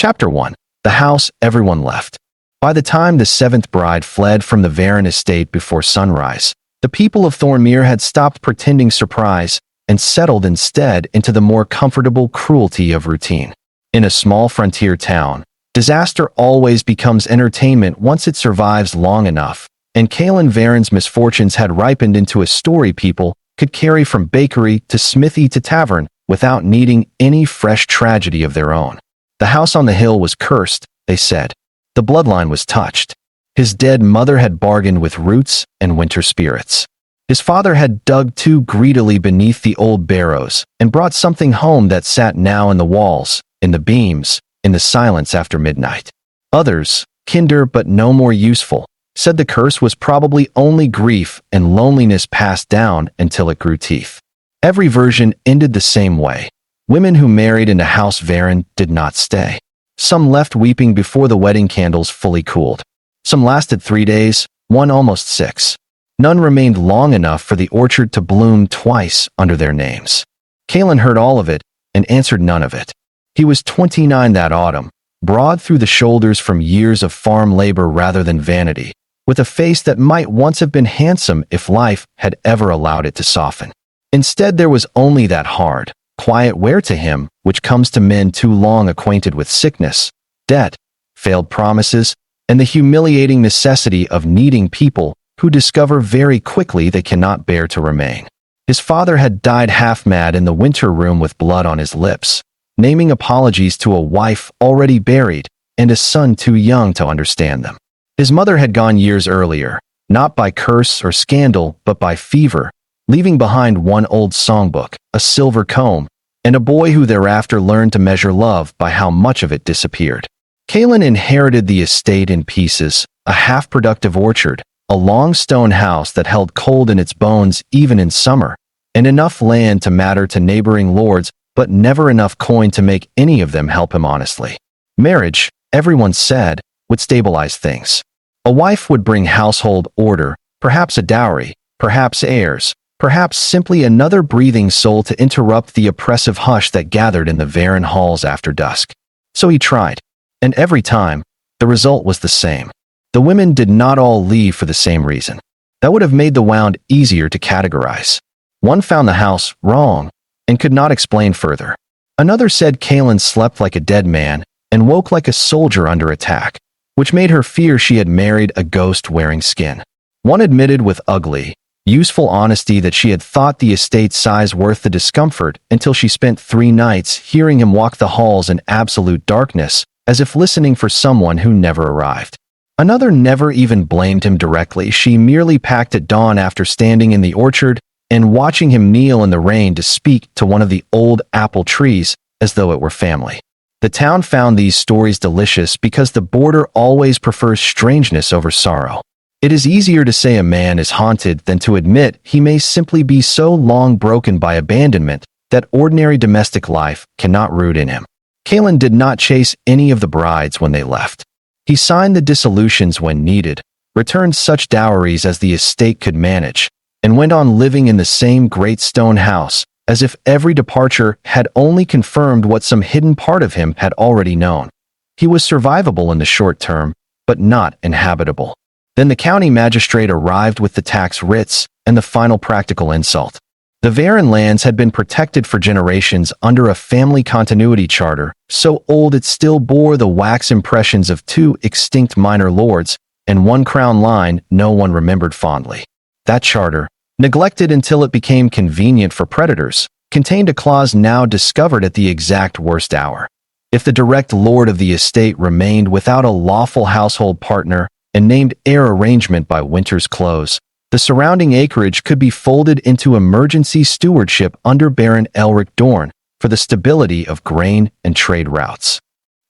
Chapter 1. The House Everyone Left. By the time the seventh bride fled from the Wren estate before sunrise, the people of Thornmere had stopped pretending surprise and settled instead into the more comfortable cruelty of routine. In a small frontier town, disaster always becomes entertainment once it survives long enough, and Kaelin Varen's misfortunes had ripened into a story people could carry from bakery to smithy to tavern without needing any fresh tragedy of their own. The house on the hill was cursed, they said. The bloodline was touched. His dead mother had bargained with roots and winter spirits. His father had dug too greedily beneath the old barrows and brought something home that sat now in the walls, in the beams, in the silence after midnight. Others, kinder but no more useful, said the curse was probably only grief and loneliness passed down until it grew teeth. Every version ended the same way. Women who married into House Wren did not stay. Some left weeping before the wedding candles fully cooled. Some lasted 3 days, one almost 6. None remained long enough for the orchard to bloom twice under their names. Kaelin heard all of it and answered none of it. He was 29 that autumn, broad through the shoulders from years of farm labor rather than vanity, with a face that might once have been handsome if life had ever allowed it to soften. Instead, there was only that hard, quiet wear to him which comes to men too long acquainted with sickness, debt, failed promises, and the humiliating necessity of needing people who discover very quickly they cannot bear to remain. His father had died half-mad in the winter room with blood on his lips, naming apologies to a wife already buried and a son too young to understand them. His mother had gone years earlier, not by curse or scandal but by fever, leaving behind one old songbook, a silver comb, and a boy who thereafter learned to measure love by how much of it disappeared. Kaelin inherited the estate in pieces, a half-productive orchard, a long stone house that held cold in its bones even in summer, and enough land to matter to neighboring lords but never enough coin to make any of them help him honestly. Marriage, everyone said, would stabilize things. A wife would bring household order, perhaps a dowry, perhaps heirs, perhaps simply another breathing soul to interrupt the oppressive hush that gathered in the Wren halls after dusk. So he tried. And every time, the result was the same. The women did not all leave for the same reason. That would have made the wound easier to categorize. One found the house wrong and could not explain further. Another said Kaelin slept like a dead man and woke like a soldier under attack, which made her fear she had married a ghost wearing skin. One admitted with ugly, useful honesty that she had thought the estate size worth the discomfort until she spent 3 nights hearing him walk the halls in absolute darkness, as if listening for someone who never arrived. Another never even blamed him directly. She merely packed at dawn after standing in the orchard and watching him kneel in the rain to speak to one of the old apple trees as though it were family. The town found these stories delicious because the border always prefers strangeness over sorrow. It is easier to say a man is haunted than to admit he may simply be so long broken by abandonment that ordinary domestic life cannot root in him. Kaelin did not chase any of the brides when they left. He signed the dissolutions when needed, returned such dowries as the estate could manage, and went on living in the same great stone house, as if every departure had only confirmed what some hidden part of him had already known. He was survivable in the short term, but not inhabitable. Then the county magistrate arrived with the tax writs and the final practical insult. The Wren lands had been protected for generations under a family continuity charter, so old it still bore the wax impressions of 2 extinct minor lords and 1 crown line no one remembered fondly. That charter, neglected until it became convenient for predators, contained a clause now discovered at the exact worst hour. If the direct lord of the estate remained without a lawful household partner and named heir arrangement by winter's close, the surrounding acreage could be folded into emergency stewardship under Baron Elric Dorn for the stability of grain and trade routes.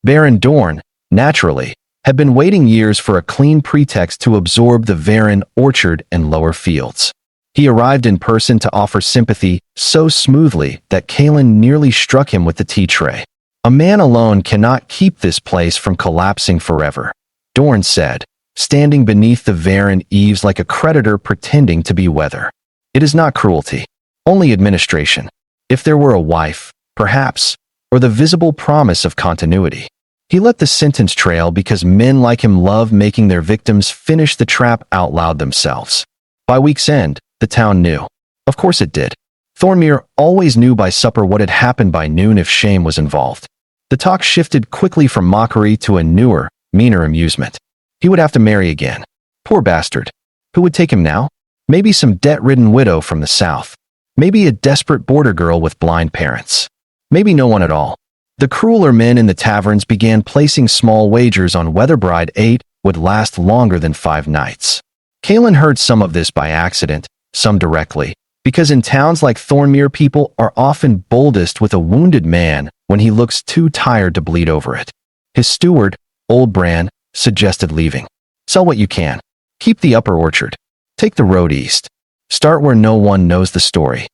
Baron Dorn, naturally, had been waiting years for a clean pretext to absorb the Wren orchard and lower fields. He arrived in person to offer sympathy so smoothly that Kaelin nearly struck him with the tea tray. "A man alone cannot keep this place from collapsing forever," Dorn said, standing beneath the Wren eaves like a creditor pretending to be weather. "It is not cruelty, only administration. If there were a wife, perhaps, or the visible promise of continuity." He let the sentence trail because men like him love making their victims finish the trap out loud themselves. By week's end, the town knew. Of course it did. Thornmere always knew by supper what had happened by noon if shame was involved. The talk shifted quickly from mockery to a newer, meaner amusement. He would have to marry again. Poor bastard. Who would take him now? Maybe some debt-ridden widow from the south. Maybe a desperate border girl with blind parents. Maybe no one at all. The crueler men in the taverns began placing small wagers on whether Bride 8 would last longer than 5 nights. Kaelin heard some of this by accident, some directly, because in towns like Thornmere people are often boldest with a wounded man when he looks too tired to bleed over it. His steward, old Bran, suggested leaving. Sell what you can. Keep the upper orchard. Take the road east. Start where no one knows the story.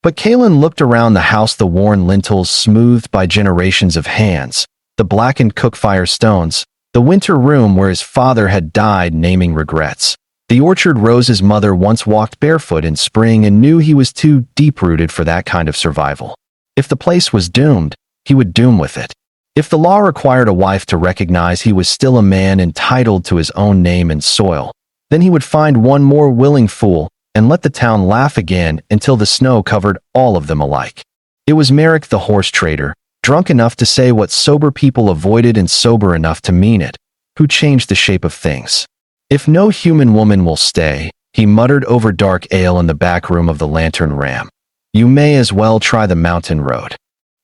But Kaelin looked around the house, the worn lintels smoothed by generations of hands, the blackened cookfire stones, the winter room where his father had died naming regrets. The orchard Rose's mother once walked barefoot in spring and knew he was too deep-rooted for that kind of survival. If the place was doomed, he would doom with it. If the law required a wife to recognize he was still a man entitled to his own name and soil, then he would find one more willing fool and let the town laugh again until the snow covered all of them alike. It was Merrick the horse trader, drunk enough to say what sober people avoided and sober enough to mean it, who changed the shape of things. If no human woman will stay, he muttered over dark ale in the back room of the Lantern Ram, you may as well try the mountain road.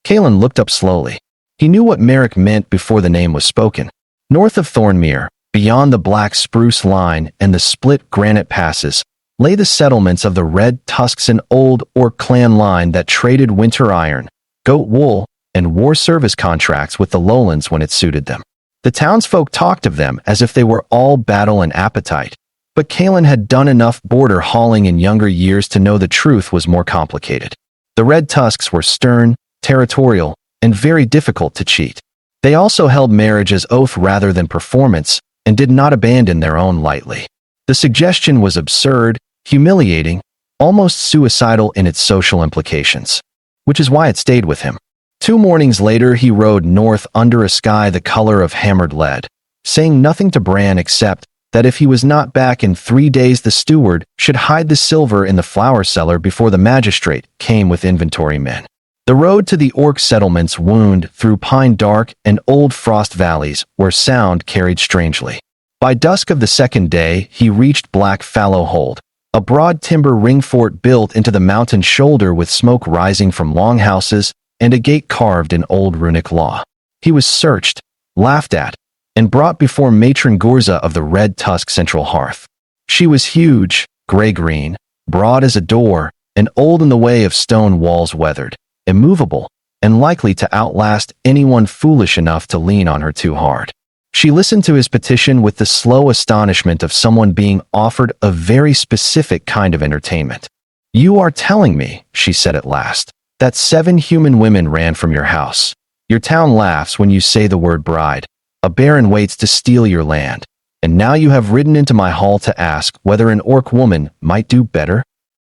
Kaelin looked up slowly. He knew what Merrick meant before the name was spoken. North of Thornmere, beyond the black spruce line and the split granite passes, lay the settlements of the Red Tusks, an old Orc clan line that traded winter iron, goat wool, and war service contracts with the lowlands when it suited them. The townsfolk talked of them as if they were all battle and appetite, but Kaelin had done enough border hauling in younger years to know the truth was more complicated. The Red Tusks were stern, territorial, and very difficult to cheat. They also held marriage as oath rather than performance and did not abandon their own lightly. The suggestion was absurd, humiliating, almost suicidal in its social implications, which is why it stayed with him. 2 mornings later, he rode north under a sky the color of hammered lead, saying nothing to Bran except that if he was not back in 3 days, the steward should hide the silver in the flour cellar before the magistrate came with inventory men. The road to the Orc settlements wound through pine dark and old frost valleys where sound carried strangely. By dusk of the 2nd day, he reached Black Fallow Hold, a broad timber ring fort built into the mountain shoulder with smoke rising from longhouses and a gate carved in old runic law. He was searched, laughed at, and brought before Matron Gorza of the Red Tusk Central Hearth. She was huge, gray-green, broad as a door, and old in the way of stone walls, weathered, immovable, and likely to outlast anyone foolish enough to lean on her too hard. She listened to his petition with the slow astonishment of someone being offered a very specific kind of entertainment. You are telling me, she said at last, that 7 human women ran from your house. Your town laughs when you say the word bride. A baron waits to steal your land. And now you have ridden into my hall to ask whether an Orc woman might do better?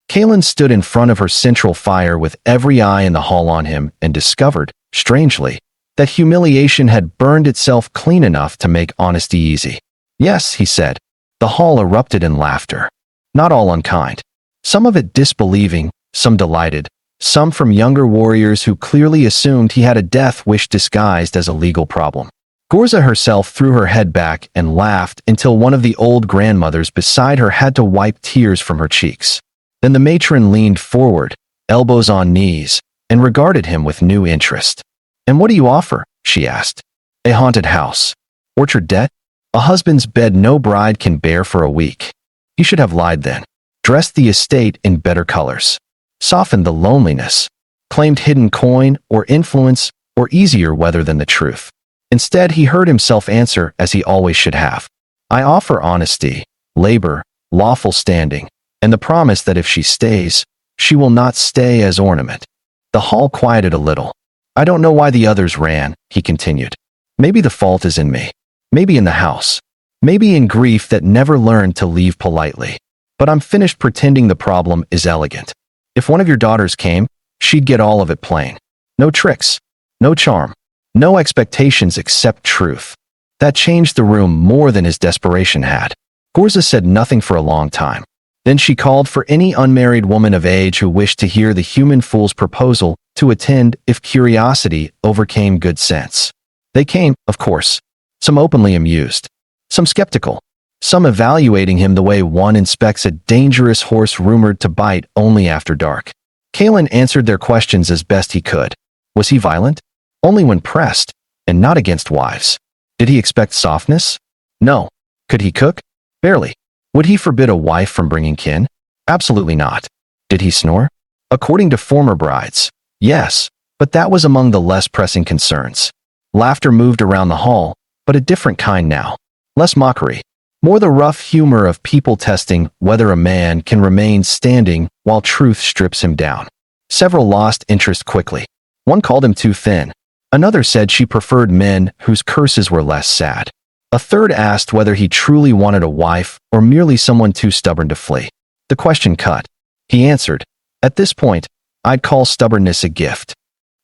Kaelin stood in front of her central fire with every eye in the hall on him and discovered, strangely, that humiliation had burned itself clean enough to make honesty easy. Yes, he said. The hall erupted in laughter. Not all unkind. Some of it disbelieving, some delighted, some from younger warriors who clearly assumed he had a death wish disguised as a legal problem. Gorza herself threw her head back and laughed until one of the old grandmothers beside her had to wipe tears from her cheeks. Then the matron leaned forward, elbows on knees, and regarded him with new interest. And what do you offer? She asked. A haunted house. Orchard debt? A husband's bed no bride can bear for a week. He should have lied then. Dressed the estate in better colors. Softened the loneliness. Claimed hidden coin or influence or easier weather than the truth. Instead, he heard himself answer as he always should have. I offer honesty, labor, lawful standing, and the promise that if she stays, she will not stay as ornament. The hall quieted a little. I don't know why the others ran, he continued. Maybe the fault is in me. Maybe in the house. Maybe in grief that never learned to leave politely. But I'm finished pretending the problem is elegant. If one of your daughters came, she'd get all of it plain. No tricks. No charm. No expectations except truth. That changed the room more than his desperation had. Gorza said nothing for a long time. Then she called for any unmarried woman of age who wished to hear the human fool's proposal to attend if curiosity overcame good sense. They came, of course, some openly amused, some skeptical, some evaluating him the way one inspects a dangerous horse rumored to bite only after dark. Kalen answered their questions as best he could. Was he violent? Only when pressed, and not against wives. Did he expect softness? No. Could he cook? Barely. Would he forbid a wife from bringing kin? Absolutely not. Did he snore? According to former brides, yes, but that was among the less pressing concerns. Laughter moved around the hall, but a different kind now. Less mockery. More the rough humor of people testing whether a man can remain standing while truth strips him down. Several lost interest quickly. One called him too thin. Another said she preferred men whose curses were less sad. A third asked whether he truly wanted a wife or merely someone too stubborn to flee. The question cut. He answered, "At this point, I'd call stubbornness a gift."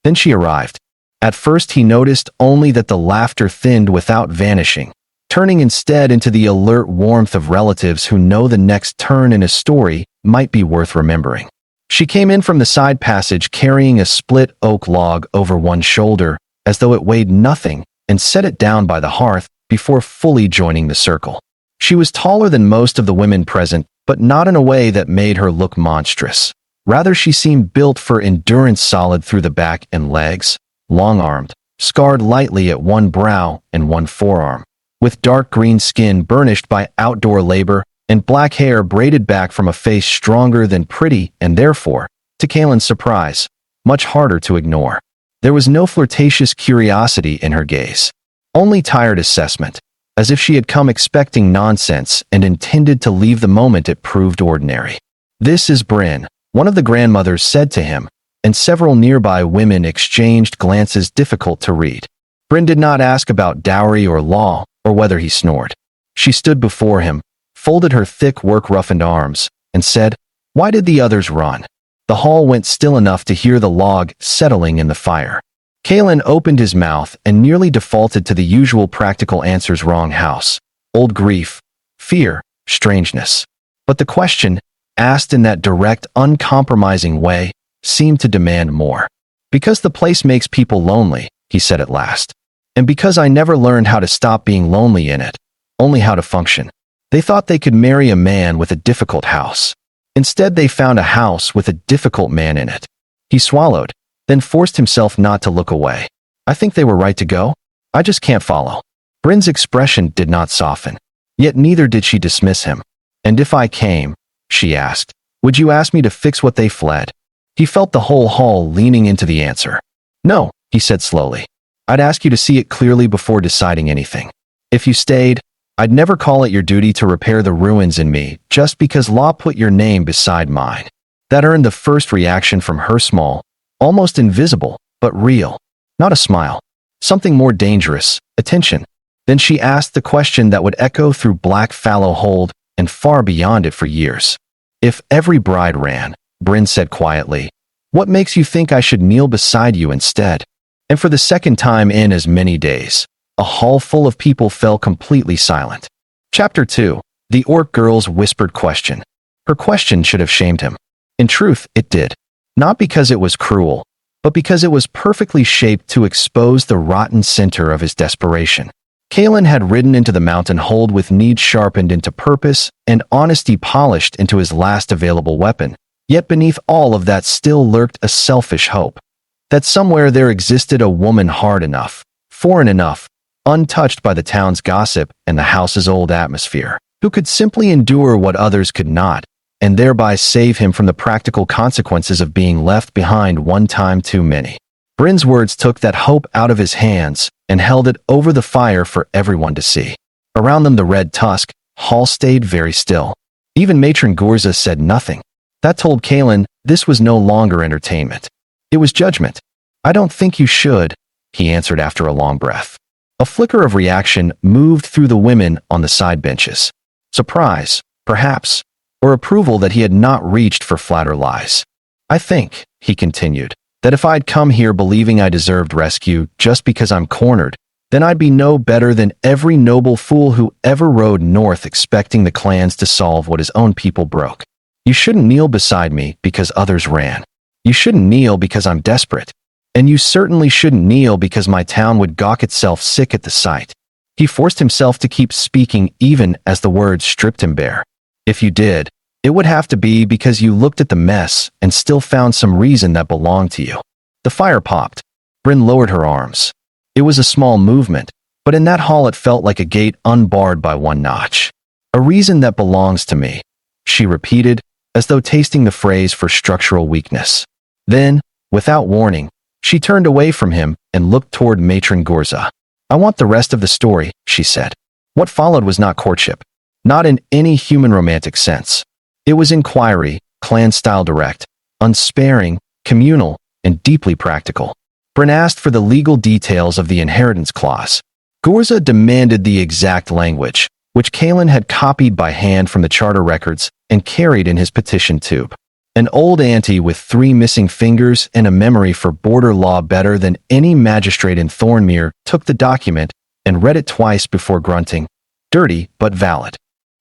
Then she arrived. At first he noticed only that the laughter thinned without vanishing, turning instead into the alert warmth of relatives who know the next turn in a story might be worth remembering. She came in from the side passage carrying a split oak log over one shoulder, as though it weighed nothing, and set it down by the hearth before fully joining the circle. She was taller than most of the women present, but not in a way that made her look monstrous. Rather, she seemed built for endurance, solid through the back and legs, long-armed, scarred lightly at one brow and one forearm, with dark green skin burnished by outdoor labor and black hair braided back from a face stronger than pretty and therefore, to Kalen's surprise, much harder to ignore. There was no flirtatious curiosity in her gaze, only tired assessment, as if she had come expecting nonsense and intended to leave the moment it proved ordinary. "This is Bryn," one of the grandmothers said to him, and several nearby women exchanged glances difficult to read. Bryn did not ask about dowry or law or whether he snored. She stood before him, folded her thick work-roughened arms, and said, "Why did the others run?" The hall went still enough to hear the log settling in the fire. Kalen opened his mouth and nearly defaulted to the usual practical answers: wrong house, old grief, fear, strangeness. But the question, asked in that direct, uncompromising way, seemed to demand more. "Because the place makes people lonely," he said at last. "And because I never learned how to stop being lonely in it, only how to function." They thought they could marry a man with a difficult house. Instead, they found a house with a difficult man in it. He swallowed, then forced himself not to look away. "I think they were right to go. I just can't follow." Bryn's expression did not soften, yet neither did she dismiss him. "And if I came," she asked, "would you ask me to fix what they fled?" He felt the whole hall leaning into the answer. "No," he said slowly. "I'd ask you to see it clearly before deciding anything. If you stayed, I'd never call it your duty to repair the ruins in me just because law put your name beside mine." That earned the first reaction from her, small, almost invisible, but real. Not a smile. Something more dangerous, attention. Then she asked the question that would echo through Black Fallow Hold and far beyond it for years. "If every bride ran," Bryn said quietly, "what makes you think I should kneel beside you instead?" And for the second time in as many days, a hall full of people fell completely silent. Chapter 2. The Orc Girl's Whispered Question. Her question should have shamed him. In truth, it did. Not because it was cruel, but because it was perfectly shaped to expose the rotten center of his desperation. Kalen had ridden into the mountain hold with need sharpened into purpose and honesty polished into his last available weapon, yet beneath all of that still lurked a selfish hope. That somewhere there existed a woman hard enough, foreign enough, untouched by the town's gossip and the house's old atmosphere, who could simply endure what others could not, and thereby save him from the practical consequences of being left behind one time too many. Bryn's words took that hope out of his hands and held it over the fire for everyone to see. Around them, the red tusk hall stayed very still. Even Matron Gorza said nothing. That told Kalen this was no longer entertainment. It was judgment. "I don't think you should," he answered after a long breath. A flicker of reaction moved through the women on the side benches. Surprise, perhaps, or approval that he had not reached for flatter lies. "I think," he continued, That if I'd come here believing I deserved rescue just because I'm cornered, then I'd be no better than every noble fool who ever rode north expecting the clans to solve what his own people broke. You shouldn't kneel beside me because others ran. You shouldn't kneel because I'm desperate. And you certainly shouldn't kneel because my town would gawk itself sick at the sight. He forced himself to keep speaking even as the words stripped him bare. If you did, it would have to be because you looked at the mess and still found some reason that belonged to you. The fire popped. Bryn lowered her arms. It was a small movement, but in that hall it felt like a gate unbarred by one notch. A reason that belongs to me, she repeated, as though tasting the phrase for structural weakness. Then, without warning, she turned away from him and looked toward Matron Gorza. I want the rest of the story, she said. What followed was not courtship. Not in any human romantic sense. It was inquiry, clan-style direct, unsparing, communal, and deeply practical. Bryn asked for the legal details of the inheritance clause. Gorza demanded the exact language, which Kalen had copied by hand from the charter records and carried in his petition tube. An old auntie with 3 missing fingers and a memory for border law better than any magistrate in Thornmere took the document and read it twice before grunting, dirty but valid.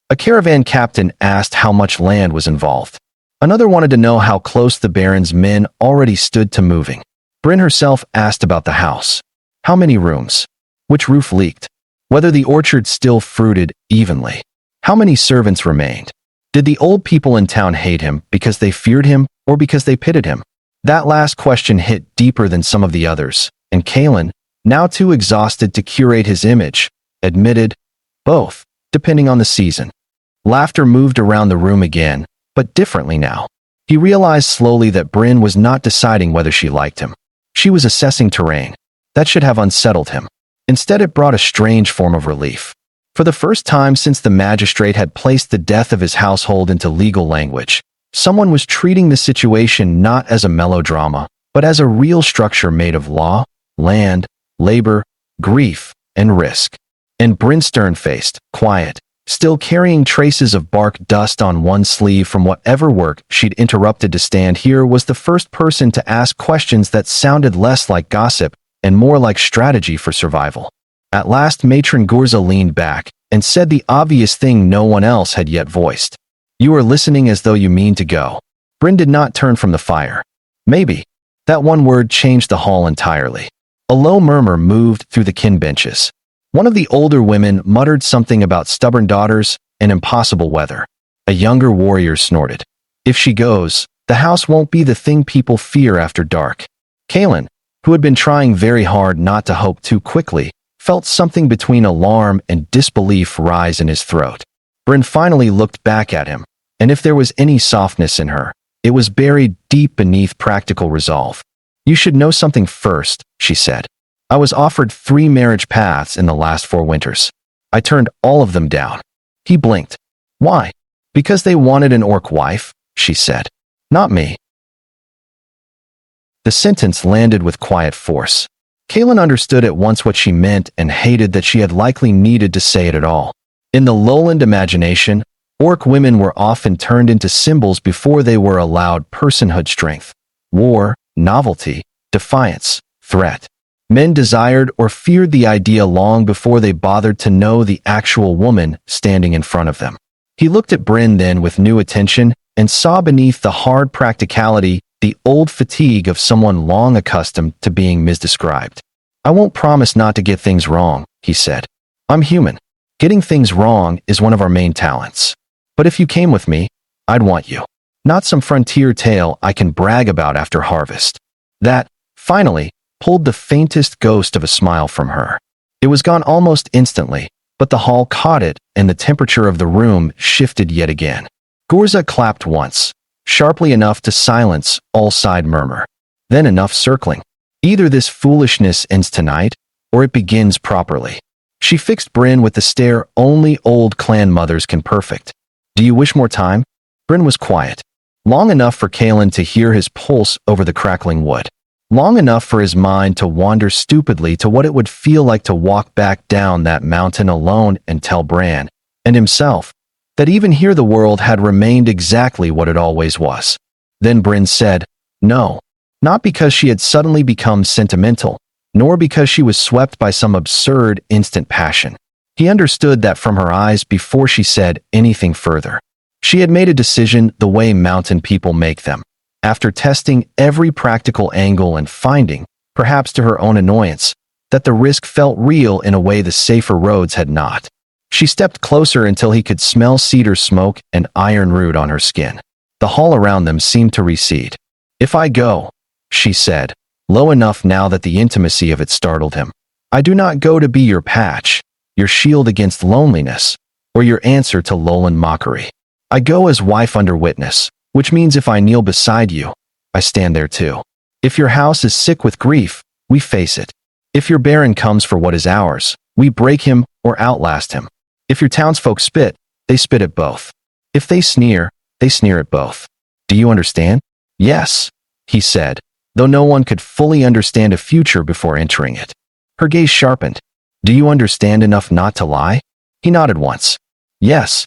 A caravan captain asked how much land was involved. Another wanted to know how close the Baron's men already stood to moving. Bryn herself asked about the house. How many rooms? Which roof leaked? Whether the orchard still fruited evenly? How many servants remained? Did the old people in town hate him because they feared him or because they pitied him? That last question hit deeper than some of the others, and Kalen, now too exhausted to curate his image, admitted, both, depending on the season. Laughter moved around the room again, but differently now. He realized slowly that Bryn was not deciding whether she liked him. She was assessing terrain. That should have unsettled him. Instead, it brought a strange form of relief. For the first time since the magistrate had placed the death of his household into legal language, someone was treating the situation not as a melodrama, but as a real structure made of law, land, labor, grief, and risk. And Bryn, stern-faced, quiet, still carrying traces of bark dust on one sleeve from whatever work she'd interrupted to stand here, was the first person to ask questions that sounded less like gossip and more like strategy for survival. At last, Matron Gorza leaned back and said the obvious thing no one else had yet voiced. You are listening as though you mean to go. Bryn did not turn from the fire. Maybe. That one word changed the hall entirely. A low murmur moved through the kin benches. One of the older women muttered something about stubborn daughters and impossible weather. A younger warrior snorted. If she goes, the house won't be the thing people fear after dark. Kalen, who had been trying very hard not to hope too quickly, felt something between alarm and disbelief rise in his throat. Bryn finally looked back at him, and if there was any softness in her, it was buried deep beneath practical resolve. You should know something first, she said. I was offered 3 marriage paths in the last 4 winters. I turned all of them down. He blinked. Why? Because they wanted an orc wife, she said. Not me. The sentence landed with quiet force. Kalen understood at once what she meant and hated that she had likely needed to say it at all. In the lowland imagination, orc women were often turned into symbols before they were allowed personhood, strength, war, novelty, defiance, threat. Men desired or feared the idea long before they bothered to know the actual woman standing in front of them. He looked at Bryn then with new attention and saw beneath the hard practicality the old fatigue of someone long accustomed to being misdescribed. I won't promise not to get things wrong, he said. I'm human. Getting things wrong is one of our main talents. But if you came with me, I'd want you. Not some frontier tale I can brag about after harvest. That, finally, pulled the faintest ghost of a smile from her. It was gone almost instantly, but the hall caught it and the temperature of the room shifted yet again. Gorza clapped once, sharply enough to silence all side murmur. Then enough circling. Either this foolishness ends tonight, or it begins properly. She fixed Bryn with the stare only old clan mothers can perfect. Do you wish more time? Bryn was quiet. Long enough for Kalen to hear his pulse over the crackling wood. Long enough for his mind to wander stupidly to what it would feel like to walk back down that mountain alone and tell Bran, and himself, that even here the world had remained exactly what it always was. Then Bryn said, no. Not because she had suddenly become sentimental, nor because she was swept by some absurd instant passion. He understood that from her eyes before she said anything further. She had made a decision the way mountain people make them, after testing every practical angle and finding, perhaps to her own annoyance, that the risk felt real in a way the safer roads had not. She stepped closer until he could smell cedar smoke and iron root on her skin. The hall around them seemed to recede. "If I go," she said, low enough now that the intimacy of it startled him, "I do not go to be your patch, your shield against loneliness, or your answer to lowland mockery. I go as wife under witness, which means if I kneel beside you, I stand there too. If your house is sick with grief, we face it. If your baron comes for what is ours, we break him or outlast him. If your townsfolk spit, they spit at both. If they sneer at both. Do you understand?" "Yes," he said, though no one could fully understand a future before entering it. Her gaze sharpened. "Do you understand enough not to lie?" He nodded once. "Yes."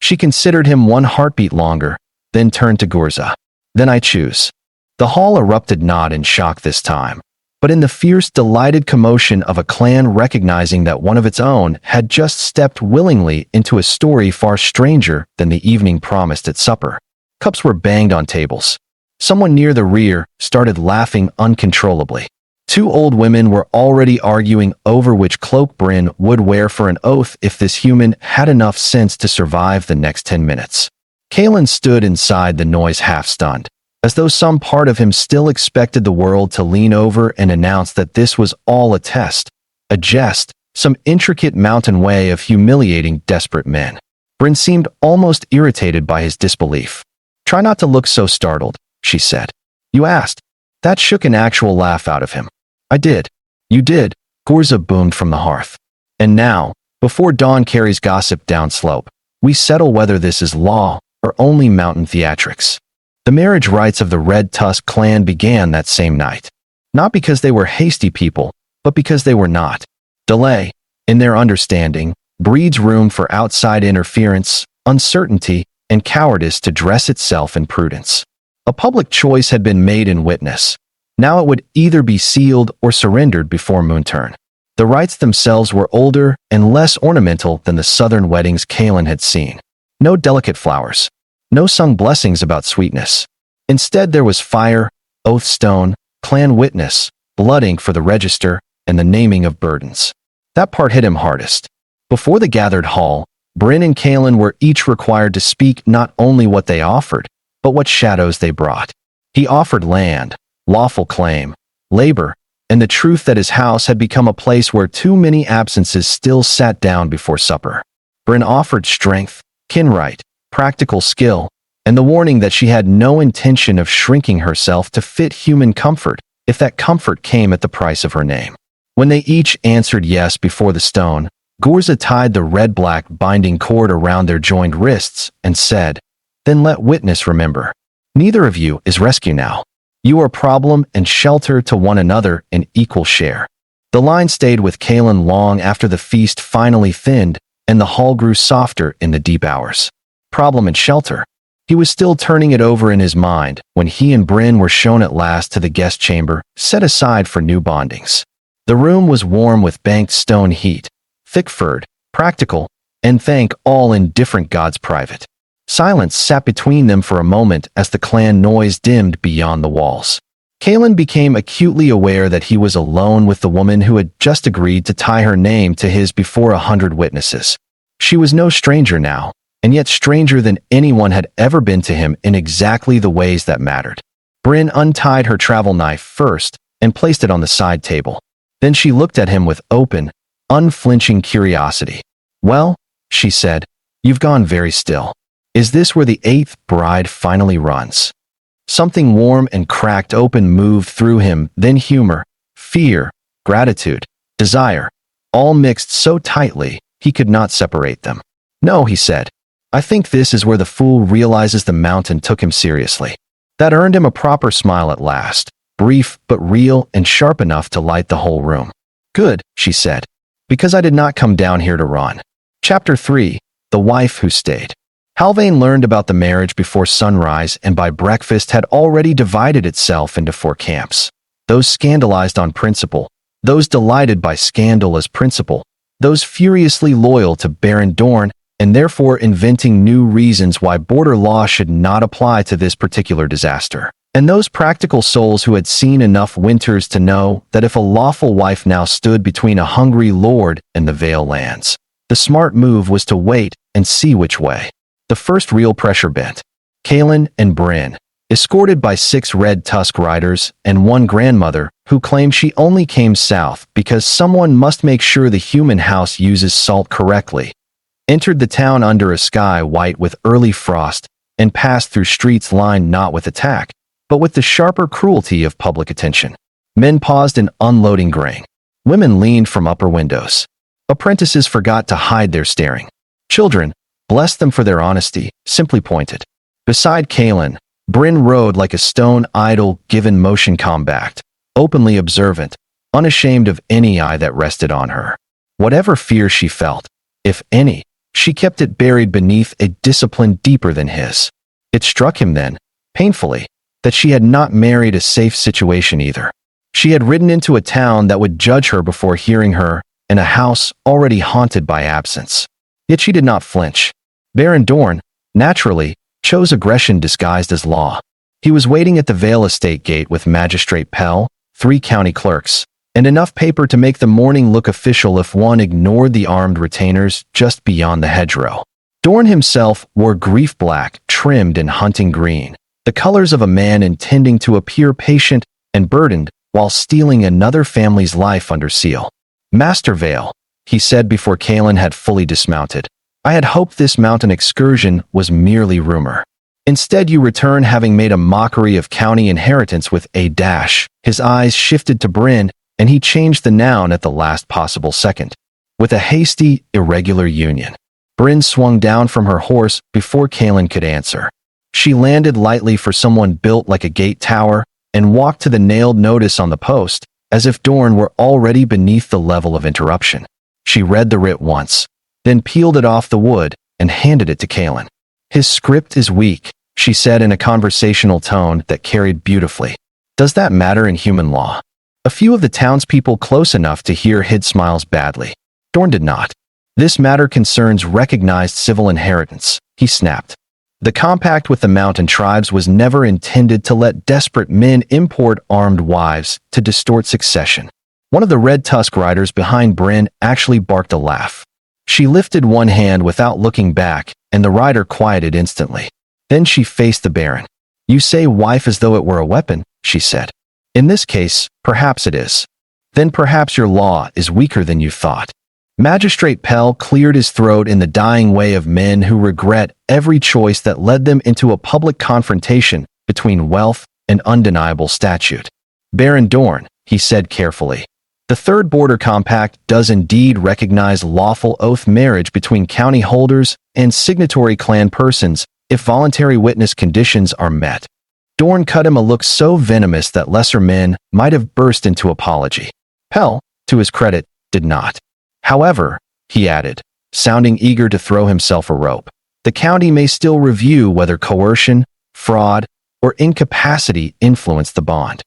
She considered him one heartbeat longer, then turned to Gurza. "Then I choose." The hall erupted not in shock this time, but in the fierce, delighted commotion of a clan recognizing that one of its own had just stepped willingly into a story far stranger than the evening promised at supper. Cups were banged on tables. Someone near the rear started laughing uncontrollably. Two old women were already arguing over which cloak Bryn would wear for an oath if this human had enough sense to survive the next 10 minutes. Kalen stood inside the noise half-stunned, as though some part of him still expected the world to lean over and announce that this was all a test, a jest, some intricate mountain way of humiliating desperate men. Bryn seemed almost irritated by his disbelief. "Try not to look so startled," she said. "You asked." That shook an actual laugh out of him. "I did." "You did," Gurza boomed from the hearth. "And now, before dawn carries gossip downslope, we settle whether this is law or only mountain theatrics." The marriage rites of the Red Tusk clan began that same night. Not because they were hasty people, but because they were not. Delay, in their understanding, breeds room for outside interference, uncertainty, and cowardice to dress itself in prudence. A public choice had been made in witness. Now it would either be sealed or surrendered before moonturn. The rites themselves were older and less ornamental than the southern weddings Kalen had seen. No delicate flowers. No sung blessings about sweetness. Instead there was fire, oath stone, clan witness, blood ink for the register, and the naming of burdens. That part hit him hardest. Before the gathered hall, Bryn and Kalen were each required to speak not only what they offered, but what shadows they brought. He offered land, lawful claim, labor, and the truth that his house had become a place where too many absences still sat down before supper. Bryn offered strength, kinright, practical skill, and the warning that she had no intention of shrinking herself to fit human comfort if that comfort came at the price of her name. When they each answered yes before the stone, Gurza tied the red-black binding cord around their joined wrists and said, "Then let witness remember. Neither of you is rescue now. You are problem and shelter to one another in equal share." The line stayed with Kalen long after the feast finally thinned and the hall grew softer in the deep hours. Problem and shelter. He was still turning it over in his mind when he and Bryn were shown at last to the guest chamber, set aside for new bondings. The room was warm with banked stone heat, thick-furred, practical, and thank all in different gods private. Silence sat between them for a moment as the clan noise dimmed beyond the walls. Kalen became acutely aware that he was alone with the woman who had just agreed to tie her name to his before 100 witnesses. She was no stranger now, and yet stranger than anyone had ever been to him in exactly the ways that mattered. Bryn untied her travel knife first and placed it on the side table. Then she looked at him with open, unflinching curiosity. "Well," she said, "you've gone very still. Is this where the 8th bride finally runs?" Something warm and cracked open moved through him, then humor, fear, gratitude, desire, all mixed so tightly he could not separate them. "No," he said. "I think this is where the fool realizes the mountain took him seriously." That earned him a proper smile at last, brief but real and sharp enough to light the whole room. "Good," she said, "because I did not come down here to run." Chapter 3. The Wife Who Stayed. Halvain learned about the marriage before sunrise and by breakfast had already divided itself into 4 camps. Those scandalized on principle, those delighted by scandal as principle, those furiously loyal to Baron Dorn and therefore inventing new reasons why border law should not apply to this particular disaster. And those practical souls who had seen enough winters to know that if a lawful wife now stood between a hungry lord and the Vale lands, the smart move was to wait and see which way. The first real pressure bent. Kaelin and Bryn, escorted by 6 red tusk riders and 1 grandmother who claimed she only came south because someone must make sure the human house uses salt correctly, entered the town under a sky white with early frost and passed through streets lined not with attack, but with the sharper cruelty of public attention. Men paused in unloading grain. Women leaned from upper windows. Apprentices forgot to hide their staring. Children, bless them for their honesty, simply pointed. Beside Kaelin, Bryn rode like a stone idol given motion combat, openly observant, unashamed of any eye that rested on her. Whatever fear she felt, if any, she kept it buried beneath a discipline deeper than his. It struck him then, painfully, that she had not married a safe situation either. She had ridden into a town that would judge her before hearing her, in a house already haunted by absence. Yet she did not flinch. Baron Dorn, naturally, chose aggression disguised as law. He was waiting at the Vale estate gate with Magistrate Pell, 3 county clerks, and enough paper to make the morning look official if one ignored the armed retainers just beyond the hedgerow. Dorn himself wore grief black trimmed in hunting green, the colors of a man intending to appear patient and burdened while stealing another family's life under seal. Master Vale, he said before Kaelin had fully dismounted, I had hoped this mountain excursion was merely rumor. Instead you return having made a mockery of county inheritance with a dash. His eyes shifted to Bryn, and he changed the noun at the last possible second. With a hasty, irregular union. Bryn swung down from her horse before Kaelin could answer. She landed lightly for someone built like a gate tower and walked to the nailed notice on the post, as if Dorn were already beneath the level of interruption. She read the writ once, then peeled it off the wood and handed it to Kaelin. His script is weak, she said in a conversational tone that carried beautifully. Does that matter in human law? A few of the townspeople close enough to hear hid smiles badly. Dorn did not. This matter concerns recognized civil inheritance, he snapped. The compact with the mountain tribes was never intended to let desperate men import armed wives to distort succession. One of the red tusk riders behind Bryn actually barked a laugh. She lifted one hand without looking back, and the rider quieted instantly. Then she faced the Baron. You say wife as though it were a weapon, she said. In this case, perhaps it is. Then perhaps your law is weaker than you thought. Magistrate Pell cleared his throat in the dying way of men who regret every choice that led them into a public confrontation between wealth and undeniable statute. Baron Dorn, he said carefully, the Third Border Compact does indeed recognize lawful oath marriage between county holders and signatory clan persons if voluntary witness conditions are met. Dorn cut him a look so venomous that lesser men might have burst into apology. Pell, to his credit, did not. However, he added, sounding eager to throw himself a rope, the county may still review whether coercion, fraud, or incapacity influenced the bond.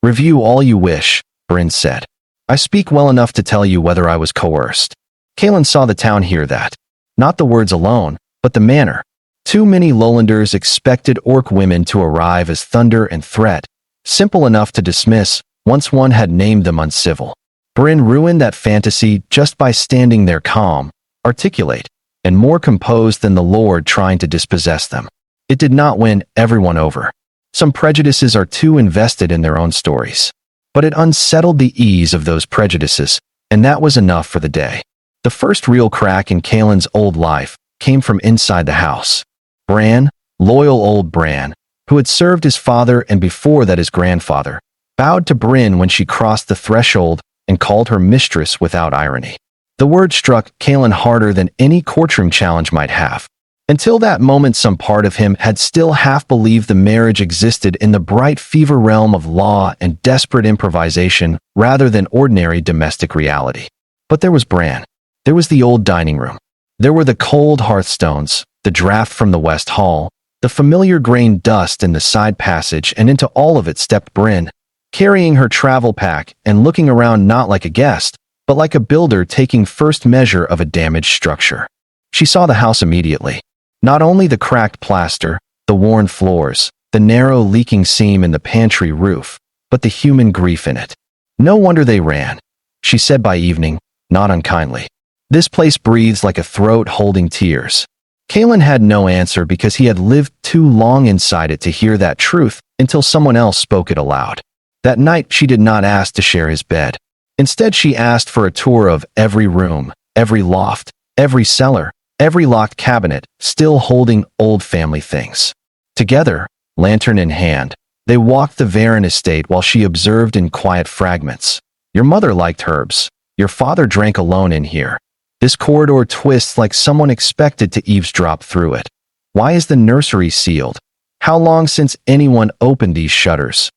Review all you wish, Bryn said. I speak well enough to tell you whether I was coerced. Kaelin saw the town hear that. Not the words alone, but the manner. Too many lowlanders expected orc women to arrive as thunder and threat, simple enough to dismiss once one had named them uncivil. Bryn ruined that fantasy just by standing there calm, articulate, and more composed than the Lord trying to dispossess them. It did not win everyone over. Some prejudices are too invested in their own stories. But it unsettled the ease of those prejudices, and that was enough for the day. The first real crack in Kaelin's old life came from inside the house. Bran, loyal old Bran, who had served his father and before that his grandfather, bowed to Bryn when she crossed the threshold and called her mistress without irony. The word struck Kaelin harder than any courtroom challenge might have. Until that moment, some part of him had still half believed the marriage existed in the bright fever realm of law and desperate improvisation rather than ordinary domestic reality. But there was Bran. There was the old dining room. There were the cold hearthstones, the draft from the west hall, the familiar grain dust in the side passage, and into all of it stepped Bryn, carrying her travel pack and looking around not like a guest, but like a builder taking first measure of a damaged structure. She saw the house immediately. Not only the cracked plaster, the worn floors, the narrow leaking seam in the pantry roof, but the human grief in it. No wonder they ran, she said by evening, not unkindly. This place breathes like a throat holding tears. Kalen had no answer because he had lived too long inside it to hear that truth until someone else spoke it aloud. That night she did not ask to share his bed. Instead she asked for a tour of every room, every loft, every cellar, every locked cabinet, still holding old family things. Together, lantern in hand, they walked the Wren estate while she observed in quiet fragments. Your mother liked herbs. Your father drank alone in here. This corridor twists like someone expected to eavesdrop through it. Why is the nursery sealed? How long since anyone opened these shutters?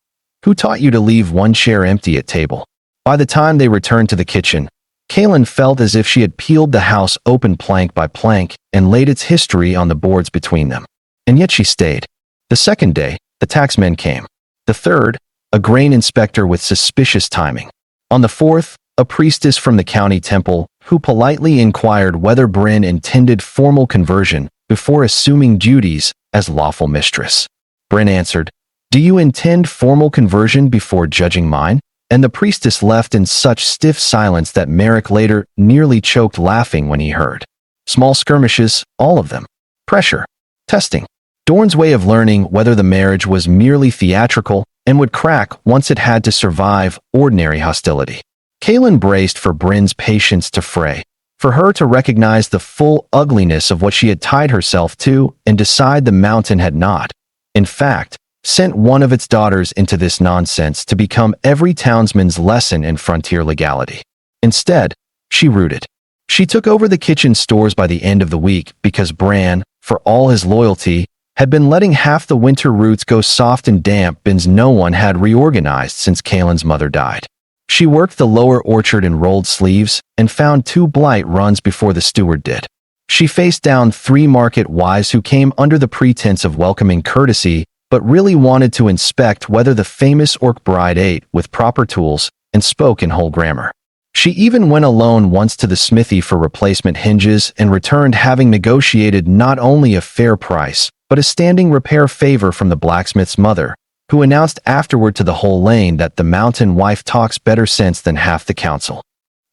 Who taught you to leave one chair empty at table? By the time they returned to the kitchen, Kalen felt as if she had peeled the house open plank by plank and laid its history on the boards between them. And yet she stayed. The second day, the taxmen came. The third, a grain inspector with suspicious timing. On the fourth, a priestess from the county temple who politely inquired whether Bryn intended formal conversion before assuming duties as lawful mistress. Bryn answered, "Do you intend formal conversion before judging mine?" And the priestess left in such stiff silence that Merrick later nearly choked laughing when he heard. Small skirmishes, all of them. Pressure. Testing. Dorn's way of learning whether the marriage was merely theatrical and would crack once it had to survive ordinary hostility. Kalen braced for Bryn's patience to fray, for her to recognize the full ugliness of what she had tied herself to and decide the mountain had not, in fact, sent one of its daughters into this nonsense to become every townsman's lesson in frontier legality. Instead, she rooted. She took over the kitchen stores by the end of the week because Bran, for all his loyalty, had been letting half the winter roots go soft and damp bins no one had reorganized since Kalen's mother died. She worked the lower orchard in rolled sleeves and found 2 blight runs before the steward did. She faced down 3 market wives who came under the pretense of welcoming courtesy but really wanted to inspect whether the famous orc bride ate with proper tools and spoke in whole grammar. She even went alone once to the smithy for replacement hinges and returned having negotiated not only a fair price, but a standing repair favor from the blacksmith's mother, who announced afterward to the whole lane that the mountain wife talks better sense than half the council.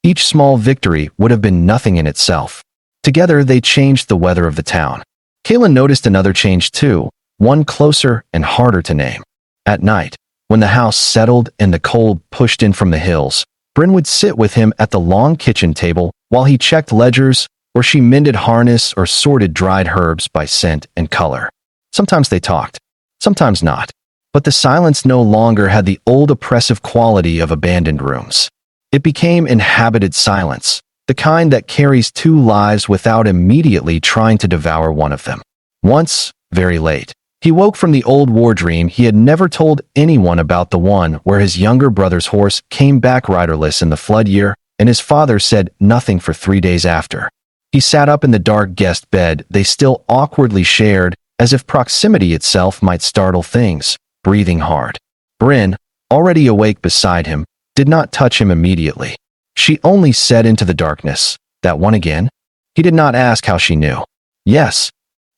Each small victory would have been nothing in itself. Together they changed the weather of the town. Kalen noticed another change too, one closer and harder to name. At night, when the house settled and the cold pushed in from the hills, Bryn would sit with him at the long kitchen table while he checked ledgers, or she mended harness or sorted dried herbs by scent and color. Sometimes they talked, sometimes not, but the silence no longer had the old oppressive quality of abandoned rooms. It became inhabited silence, the kind that carries 2 lives without immediately trying to devour one of them. Once, very late, he woke from the old war dream he had never told anyone about, the one where his younger brother's horse came back riderless in the flood year, and his father said nothing for 3 days after. He sat up in the dark guest bed they still awkwardly shared, as if proximity itself might startle things, breathing hard. Bryn, already awake beside him, did not touch him immediately. She only said into the darkness, "That one again?" He did not ask how she knew. "Yes."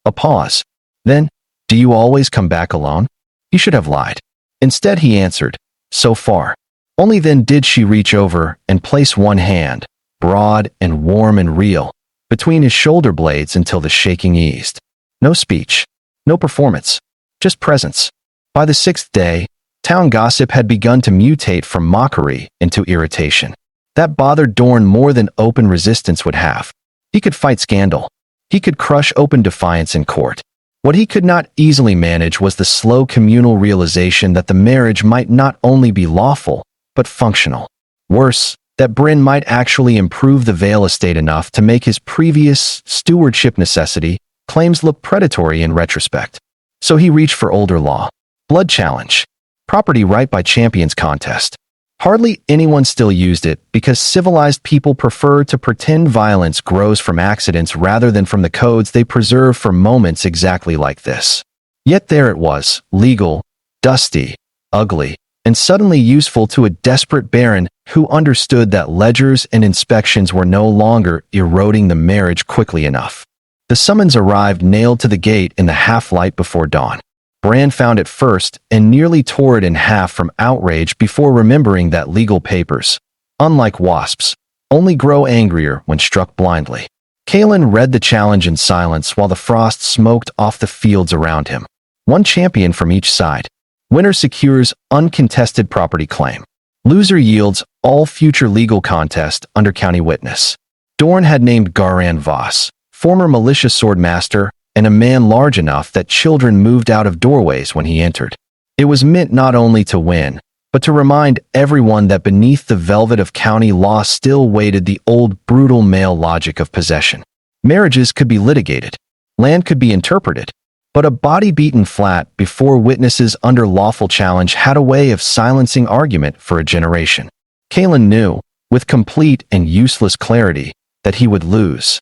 A pause. Then, "Do you always come back alone?" He should have lied. Instead he answered, "So far." Only then did she reach over and place one hand, broad and warm and real, between his shoulder blades until the shaking eased. No speech, no performance, just presence. By the 6th day, town gossip had begun to mutate from mockery into irritation. That bothered Dorn more than open resistance would have. He could fight scandal. He could crush open defiance in court. What he could not easily manage was the slow communal realization that the marriage might not only be lawful, but functional. Worse, that Bryn might actually improve the Vale estate enough to make his previous stewardship necessity claims look predatory in retrospect. So he reached for older law. Blood challenge. Property right by champions contest. Hardly anyone still used it because civilized people prefer to pretend violence grows from accidents rather than from the codes they preserve for moments exactly like this. Yet there it was, legal, dusty, ugly, and suddenly useful to a desperate baron who understood that ledgers and inspections were no longer eroding the marriage quickly enough. The summons arrived nailed to the gate in the half-light before dawn. Wren found it first and nearly tore it in half from outrage before remembering that legal papers, unlike wasps, only grow angrier when struck blindly. Kalen read the challenge in silence while the frost smoked off the fields around him. One champion from each side. Winner secures uncontested property claim. Loser yields all future legal contest under county witness. Dorn had named Garan Voss, former militia swordmaster, and a man large enough that children moved out of doorways when he entered. It was meant not only to win, but to remind everyone that beneath the velvet of county law still waited the old brutal male logic of possession. Marriages could be litigated. Land could be interpreted. But a body beaten flat before witnesses under lawful challenge had a way of silencing argument for a generation. Kalen knew, with complete and useless clarity, that he would lose.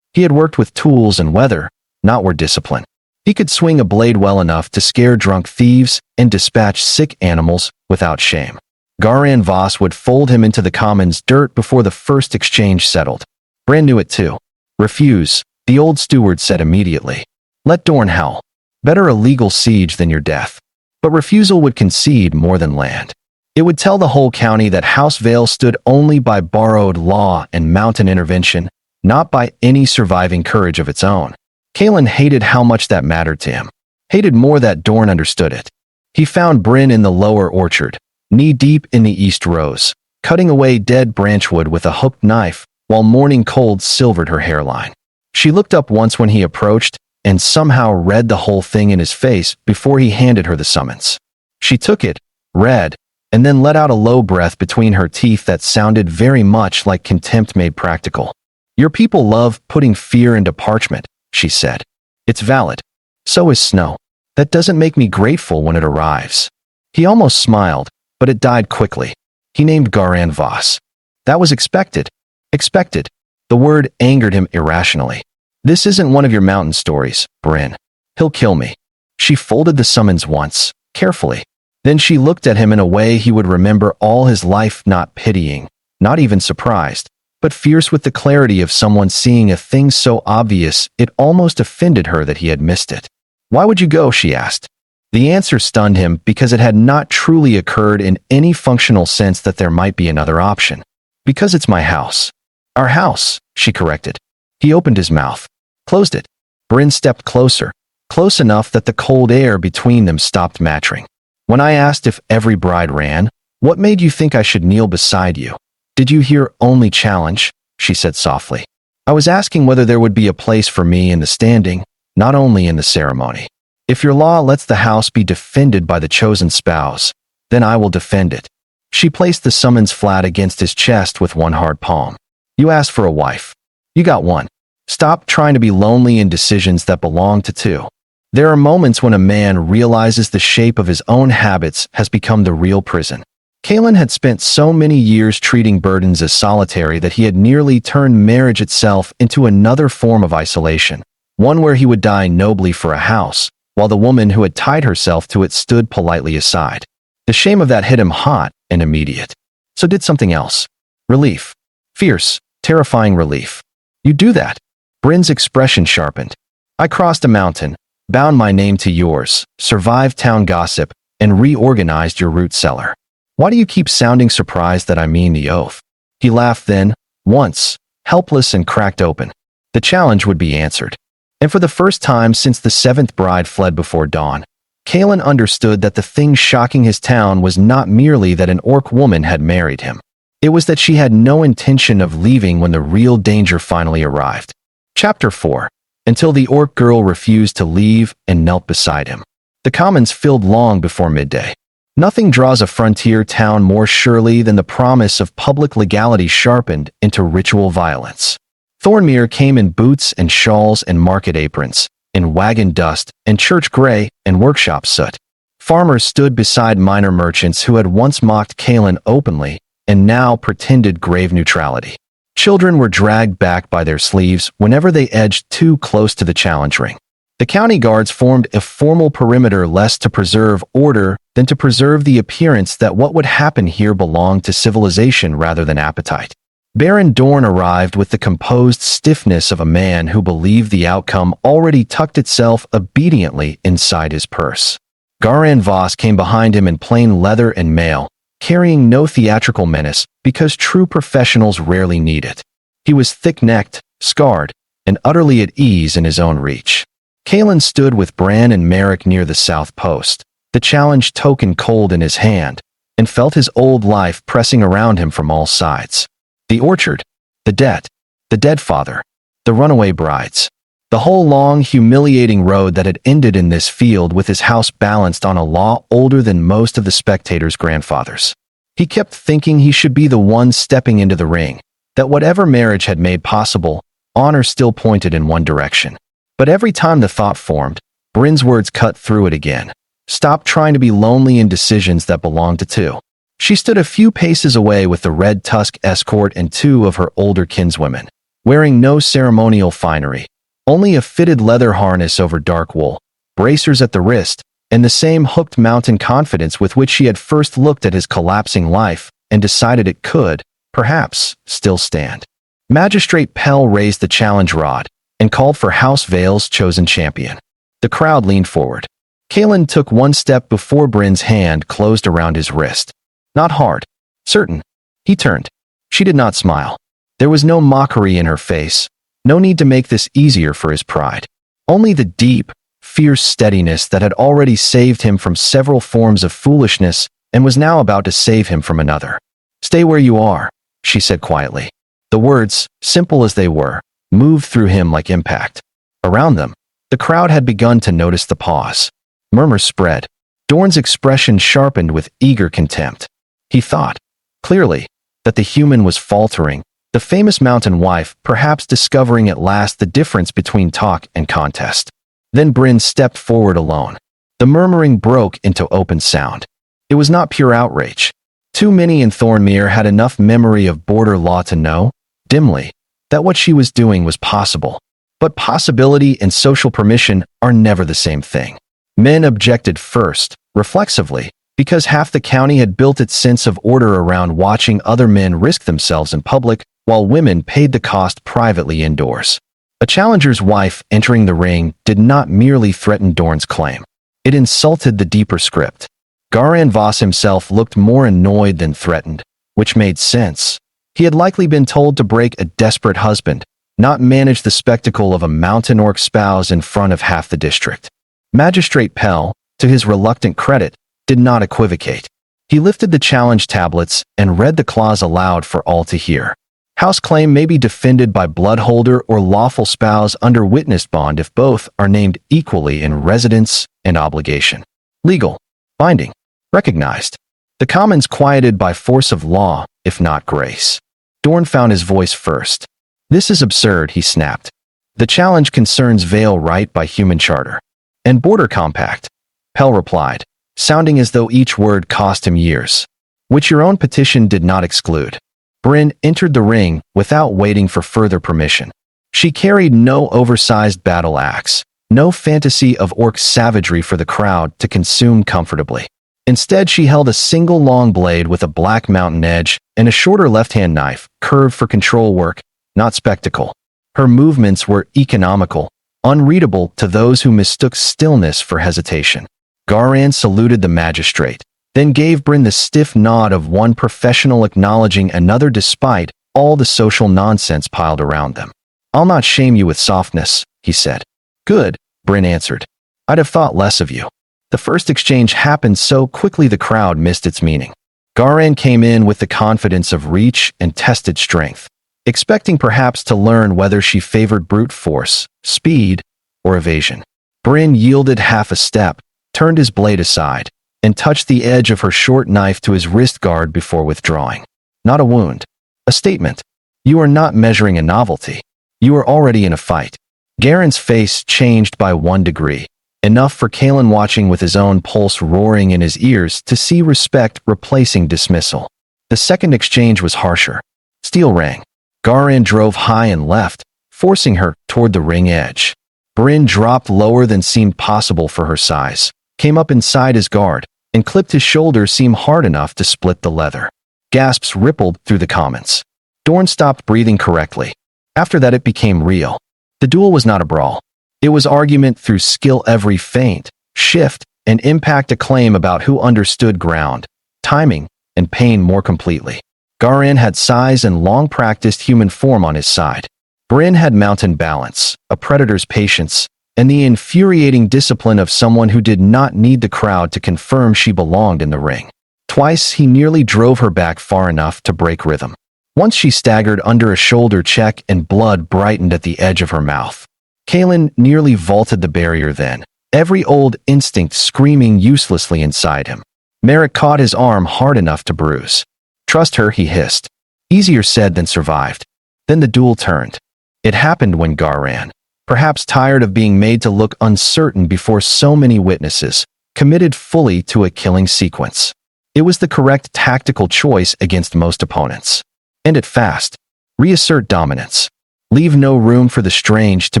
He had worked with tools and weather, not with discipline. He could swing a blade well enough to scare drunk thieves and dispatch sick animals without shame. Garan Voss would fold him into the commons dirt before the first exchange settled. Wren knew it too. Refuse, the old steward said immediately. Let Dorn howl. Better a legal siege than your death. But refusal would concede more than land. It would tell the whole county that House Vale stood only by borrowed law and mountain intervention, not by any surviving courage of its own. Kalen hated how much that mattered to him. Hated more that Dorn understood it. He found Bryn in the lower orchard, knee-deep in the east rose, cutting away dead branchwood with a hooked knife while morning cold silvered her hairline. She looked up once when he approached and somehow read the whole thing in his face before he handed her the summons. She took it, read, and then let out a low breath between her teeth that sounded very much like contempt made practical. Your people love putting fear into parchment, she said. It's valid. So is snow. That doesn't make me grateful when it arrives. He almost smiled, but it died quickly. He named Garan Voss. That was expected. Expected. The word angered him irrationally. This isn't one of your mountain stories, Wren. He'll kill me. She folded the summons once, carefully. Then she looked at him in a way he would remember all his life, not pitying, not even surprised, but fierce with the clarity of someone seeing a thing so obvious it almost offended her that he had missed it. Why would you go, she asked. The answer stunned him because it had not truly occurred in any functional sense that there might be another option. Because it's my house. Our house, she corrected. He opened his mouth, closed it. Bryn stepped closer, close enough that the cold air between them stopped matching. When I asked if every bride ran, what made you think I should kneel beside you? Did you hear only challenge? She said softly. I was asking whether there would be a place for me in the standing, not only in the ceremony. If your law lets the house be defended by the chosen spouse, then I will defend it. She placed the summons flat against his chest with one hard palm. You asked for a wife. You got one. Stop trying to be lonely in decisions that belong to two. There are moments when a man realizes the shape of his own habits has become the real prison. Kalen had spent so many years treating burdens as solitary that he had nearly turned marriage itself into another form of isolation, one where he would die nobly for a house, while the woman who had tied herself to it stood politely aside. The shame of that hit him hot and immediate. So did something else. Relief. Fierce, terrifying relief. You do that. Bryn's expression sharpened. I crossed a mountain, bound my name to yours, survived town gossip, and reorganized your root cellar. Why do you keep sounding surprised that I mean the oath? He laughed then, once, helpless and cracked open. The challenge would be answered. And for the first time since the seventh bride fled before dawn, Kalen understood that the thing shocking his town was not merely that an orc woman had married him. It was that she had no intention of leaving when the real danger finally arrived. Chapter 4. Until the orc girl refused to leave and knelt beside him. The commons filled long before midday. Nothing draws a frontier town more surely than the promise of public legality sharpened into ritual violence. Thornmere came in boots and shawls and market aprons, in wagon dust and church gray and workshop soot. Farmers stood beside minor merchants who had once mocked Kalen openly and now pretended grave neutrality. Children were dragged back by their sleeves whenever they edged too close to the challenge ring. The county guards formed a formal perimeter less to preserve order than to preserve the appearance that what would happen here belonged to civilization rather than appetite. Baron Dorn arrived with the composed stiffness of a man who believed the outcome already tucked itself obediently inside his purse. Garan Voss came behind him in plain leather and mail, carrying no theatrical menace because true professionals rarely need it. He was thick-necked, scarred, and utterly at ease in his own reach. Kalen stood with Bran and Merrick near the south post, the challenge token cold in his hand, and felt his old life pressing around him from all sides. The orchard, the dead father, the runaway brides. The whole long, humiliating road that had ended in this field with his house balanced on a law older than most of the spectators' grandfathers. He kept thinking he should be the one stepping into the ring, that whatever marriage had made possible, honor still pointed in one direction. But every time the thought formed, Bryn's words cut through it again. Stop trying to be lonely in decisions that belong to two. She stood a few paces away with the red tusk escort and two of her older kinswomen, wearing no ceremonial finery, only a fitted leather harness over dark wool, bracers at the wrist, and the same hooked mountain confidence with which she had first looked at his collapsing life and decided it could, perhaps, still stand. Magistrate Pell raised the challenge rod and called for House Vale's chosen champion. The crowd leaned forward. Kalen took one step before Bryn's hand closed around his wrist. Not hard. Certain. He turned. She did not smile. There was no mockery in her face. No need to make this easier for his pride. Only the deep, fierce steadiness that had already saved him from several forms of foolishness and was now about to save him from another. Stay where you are, she said quietly. The words, simple as they were, moved through him like impact. Around them, the crowd had begun to notice the pause. Murmurs spread. Dorn's expression sharpened with eager contempt. He thought, clearly, that the human was faltering, the famous mountain wife perhaps discovering at last the difference between talk and contest. Then Bryn stepped forward alone. The murmuring broke into open sound. It was not pure outrage. Too many in Thornmere had enough memory of border law to know, dimly, that what she was doing was possible. But possibility and social permission are never the same thing. Men objected first, reflexively, because half the county had built its sense of order around watching other men risk themselves in public, while women paid the cost privately indoors. A challenger's wife entering the ring did not merely threaten Dorn's claim. It insulted the deeper script. Garan Voss himself looked more annoyed than threatened, which made sense. He had likely been told to break a desperate husband, not manage the spectacle of a mountain orc spouse in front of half the district. Magistrate Pell, to his reluctant credit, did not equivocate. He lifted the challenge tablets and read the clause aloud for all to hear. House claim may be defended by bloodholder or lawful spouse under witness bond if both are named equally in residence and obligation. Legal. Binding. Recognized. The commons quieted by force of law, if not grace. Dorn found his voice first. This is absurd, he snapped. The challenge concerns Vale right by human charter. And border compact. Pell replied, sounding as though each word cost him years. Which your own petition did not exclude. Bryn entered the ring without waiting for further permission. She carried no oversized battle axe, no fantasy of orc savagery for the crowd to consume comfortably. Instead, she held a single long blade with a black mountain edge and a shorter left-hand knife, curved for control work, not spectacle. Her movements were economical, unreadable to those who mistook stillness for hesitation. Garan saluted the magistrate, then gave Bryn the stiff nod of one professional acknowledging another despite all the social nonsense piled around them. I'll not shame you with softness, he said. Good, Bryn answered. I'd have thought less of you. The first exchange happened so quickly the crowd missed its meaning. Garan came in with the confidence of reach and tested strength, expecting perhaps to learn whether she favored brute force, speed, or evasion. Bryn yielded half a step, turned his blade aside, and touched the edge of her short knife to his wrist guard before withdrawing. Not a wound. A statement. You are not measuring a novelty. You are already in a fight. Garen's face changed by 1 degree. enough for Kalen, watching with his own pulse roaring in his ears, to see respect replacing dismissal. The second exchange was harsher. Steel rang. Garan drove high and left, forcing her toward the ring edge. Bryn dropped lower than seemed possible for her size, came up inside his guard, and clipped his shoulder seam hard enough to split the leather. Gasps rippled through the commons. Dorn stopped breathing correctly. After that it became real. The duel was not a brawl. It was argument through skill, every feint, shift, and impact a claim about who understood ground, timing, and pain more completely. Garan had size and long-practiced human form on his side. Bryn had mountain balance, a predator's patience, and the infuriating discipline of someone who did not need the crowd to confirm she belonged in the ring. Twice he nearly drove her back far enough to break rhythm. Once she staggered under a shoulder check and blood brightened at the edge of her mouth. Kalen nearly vaulted the barrier then, every old instinct screaming uselessly inside him. Merrick caught his arm hard enough to bruise. "Trust her," he hissed. Easier said than survived. Then the duel turned. It happened when Garan, perhaps tired of being made to look uncertain before so many witnesses, committed fully to a killing sequence. It was the correct tactical choice against most opponents. End it fast. Reassert dominance. Leave no room for the strange to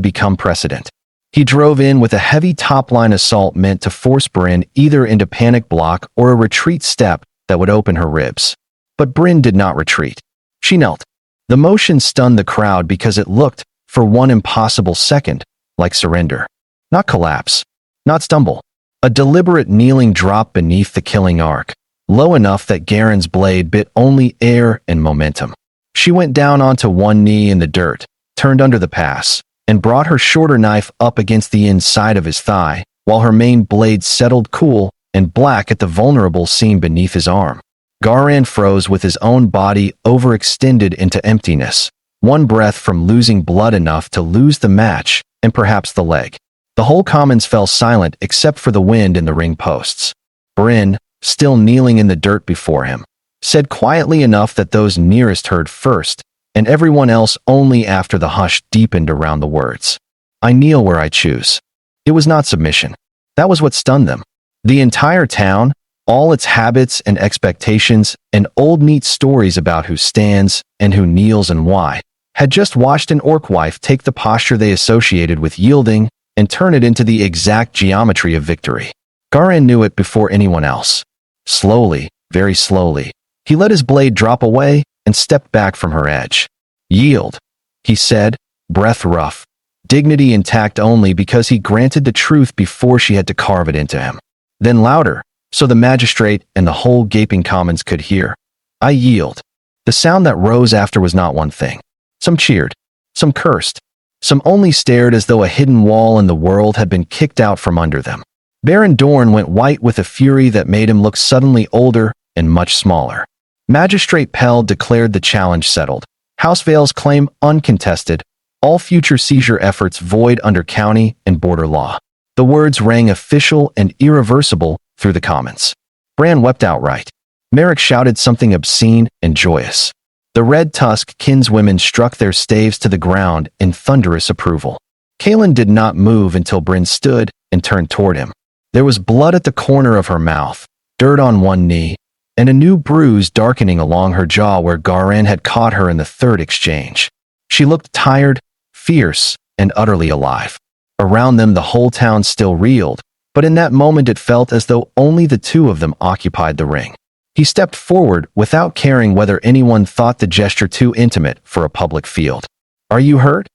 become precedent. He drove in with a heavy top-line assault meant to force Bryn either into panic block or a retreat step that would open her ribs. But Bryn did not retreat. She knelt. The motion stunned the crowd because it looked, for one impossible second, like surrender. Not collapse. Not stumble. A deliberate kneeling drop beneath the killing arc, low enough that Garen's blade bit only air and momentum. She went down onto one knee in the dirt, turned under the pass, and brought her shorter knife up against the inside of his thigh, while her main blade settled cool and black at the vulnerable seam beneath his arm. Garan froze with his own body overextended into emptiness, one breath from losing blood enough to lose the match, and perhaps the leg. The whole commons fell silent except for the wind in the ring posts. Bryn, still kneeling in the dirt before him, said quietly enough that those nearest heard first, and everyone else only after the hush deepened around the words. "I kneel where I choose." It was not submission. That was what stunned them. The entire town, all its habits and expectations, and old neat stories about who stands and who kneels and why, had just watched an orc wife take the posture they associated with yielding and turn it into the exact geometry of victory. Garan knew it before anyone else. Slowly, very slowly, he let his blade drop away and stepped back from her edge. "Yield," he said, breath rough, dignity intact only because he granted the truth before she had to carve it into him. Then louder, so the magistrate and the whole gaping commons could hear. "I yield." The sound that rose after was not one thing. Some cheered, some cursed, some only stared as though a hidden wall in the world had been kicked out from under them. Baron Dorn went white with a fury that made him look suddenly older and much smaller. Magistrate Pell declared the challenge settled. House Vale's claim uncontested, all future seizure efforts void under county and border law. The words rang official and irreversible through the commons. Bran wept outright. Merrick shouted something obscene and joyous. The red-tusked kinswomen struck their staves to the ground in thunderous approval. Kalen did not move until Bryn stood and turned toward him. There was blood at the corner of her mouth, dirt on one knee, and a new bruise darkening along her jaw where Garan had caught her in the third exchange. She looked tired, fierce, and utterly alive. Around them the whole town still reeled, but in that moment it felt as though only the two of them occupied the ring. He stepped forward without caring whether anyone thought the gesture too intimate for a public field. "Are you hurt?"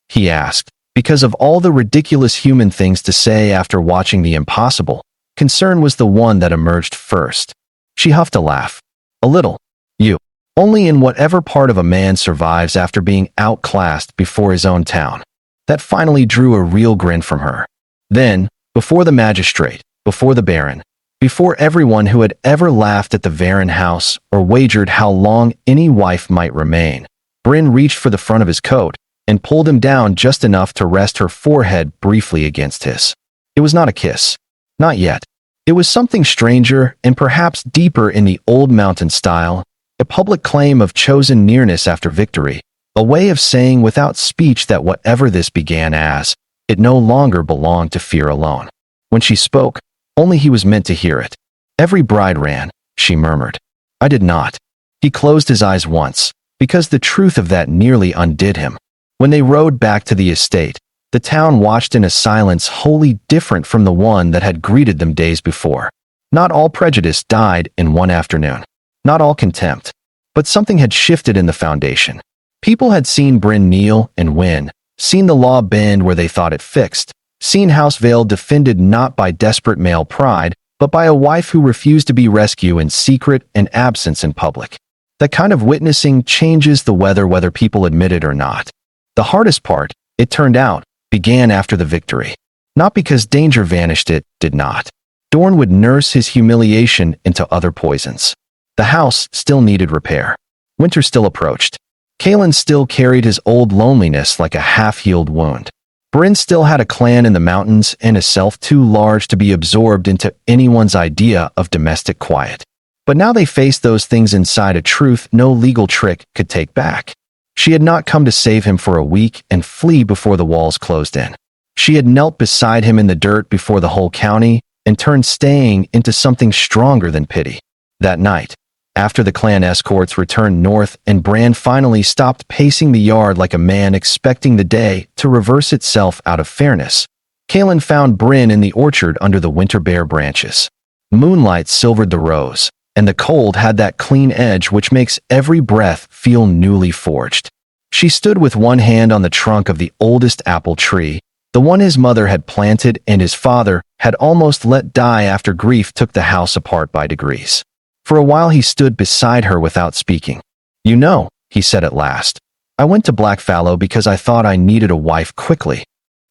he asked. Because of all the ridiculous human things to say after watching the impossible, concern was the one that emerged first. She huffed a laugh. "A little. You. Only in whatever part of a man survives after being outclassed before his own town." That finally drew a real grin from her. Then, before the magistrate, before the baron, before everyone who had ever laughed at the Varen house or wagered how long any wife might remain, Bryn reached for the front of his coat and pulled him down just enough to rest her forehead briefly against his. It was not a kiss. Not yet. It was something stranger and perhaps deeper in the old mountain style, a public claim of chosen nearness after victory, a way of saying without speech that whatever this began as, it no longer belonged to fear alone. When she spoke, only he was meant to hear it. Every bride ran, she murmured. I did not. He closed his eyes once, because the truth of that nearly undid him. When they rode back to the estate, the town watched in a silence wholly different from the one that had greeted them days before. Not all prejudice died in one afternoon. Not all contempt. But something had shifted in the foundation. People had seen Bryn kneel and win, seen the law bend where they thought it fixed, seen House Vale defended not by desperate male pride, but by a wife who refused to be rescued in secret and absence in public. That kind of witnessing changes the weather whether people admit it or not. The hardest part, it turned out, began after the victory. Not because danger vanished, it did not. Dorn would nurse his humiliation into other poisons. The house still needed repair. Winter still approached. Kalen still carried his old loneliness like a half-healed wound. Bryn still had a clan in the mountains and a self too large to be absorbed into anyone's idea of domestic quiet. But now they faced those things inside a truth no legal trick could take back. She had not come to save him for a week and flee before the walls closed in. She had knelt beside him in the dirt before the whole county and turned staying into something stronger than pity. That night, after the clan escorts returned north and Bran finally stopped pacing the yard like a man expecting the day to reverse itself out of fairness, Kalen found Bryn in the orchard under the winter bare branches. Moonlight silvered the rose, and the cold had that clean edge which makes every breath feel newly forged. She stood with one hand on the trunk of the oldest apple tree, the one his mother had planted and his father had almost let die after grief took the house apart by degrees. For a while he stood beside her without speaking. You know, he said at last, I went to Blackfallow because I thought I needed a wife quickly.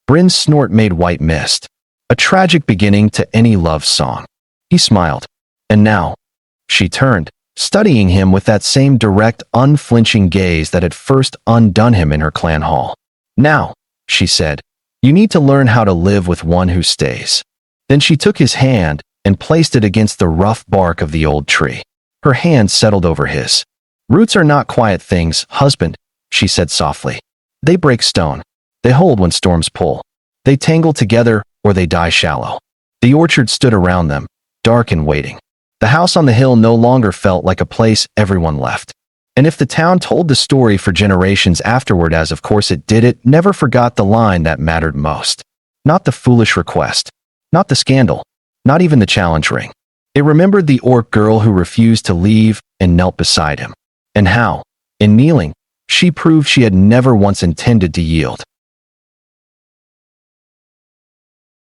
Bryn's snort made white mist. A tragic beginning to any love song. He smiled. And now? She turned, studying him with that same direct, unflinching gaze that had first undone him in her clan hall. Now, she said, you need to learn how to live with one who stays. Then she took his hand and placed it against the rough bark of the old tree. Her hand settled over his. Roots are not quiet things, husband, she said softly. They break stone. They hold when storms pull. They tangle together or they die shallow. The orchard stood around them, dark and waiting. The house on the hill no longer felt like a place everyone left. And if the town told the story for generations afterward, as of course it did, it never forgot the line that mattered most. Not the foolish request. Not the scandal. Not even the challenge ring. It remembered the orc girl who refused to leave and knelt beside him. And how, in kneeling, she proved she had never once intended to yield.